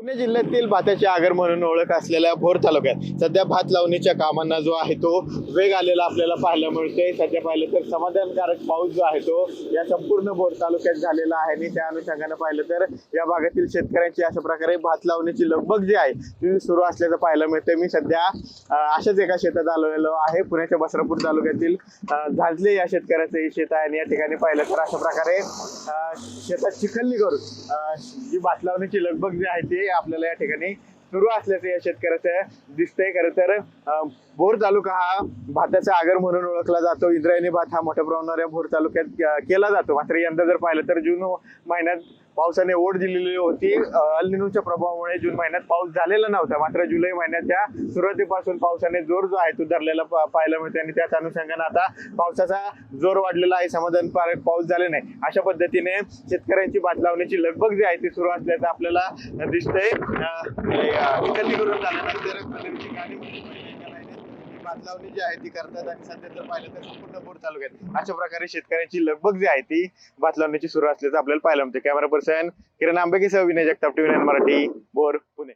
पुणे जिल्ह्यातील भाताची आगर म्हणून ओळख असलेल्या भोर तालुक्यात सध्या भात लावणीच्या कामांना जो आहे तो वेग आलेला आपल्याला पाहायला मिळतोय। सध्या पाहिलं तर समाधानकारक पाऊस जो आहे तो या संपूर्ण भोर तालुक्यात झालेला आहे आणि त्या अनुषंगाने पाहिलं तर या भागातील शेतकऱ्यांची अशा प्रकारे भात लावणीची लगबग जी आहे ती सुरू असल्याचं पाहायला मिळतंय। मी सध्या अशाच एका शेतात आलेलो आहे। पुण्याच्या बसरापूर तालुक्यातील झांजले या शेतकऱ्याचं हे शेत आहे आणि या ठिकाणी पाहिलं तर अशा प्रकारे शेतात चिखलनी करून जी भात लावणीची लगबग जी आहे ती आपल्याला या ठिकाणी सुरू असल्याचं या शेतकऱ्याचं दिसतंय। खरं तर भोर तालुका हा भाताचा आगर म्हणून ओळखला जातो। इंद्रायणी भात हा मोठ्या प्रमाणावर या भोर तालुक्यात केला जातो। मात्र यंदा जर पाहिलं तर जून महिन्यात पावसाने ओढ दिलेली होती। अल निनोच्या प्रभावामुळे जून महिन्यात पाऊस झालेला नव्हता। मात्र जुलै महिन्याच्या सुरुवातीपासून पावसाने जोर जो आहे तो धरलेला पाहायला मिळतो आणि त्याच अनुषंगाने आता पावसाचा जोर वाढलेला आहे। समाधानकारक पाऊस झाले नाही अशा पद्धतीने शेतकऱ्यांची भात लावण्याची लगबग जी आहे ती सुरू असल्याचं आपल्याला दिसतंय। चिखलनी करून झाल्यानंतर भात लावणी जी आहे ती करतात आणि सध्या जर पाहिलं तर संपूर्ण भोर तालुक्यात अशा प्रकारे शेतकऱ्यांची लगबग जी आहे ती भात लावण्याची सुरू असल्याचं आपल्याला पाहायला मिळते। कॅमेरा पर्सन किरण आंबेसह विनय जगताप, टीव्ही 9 मराठी, भोर, पुणे।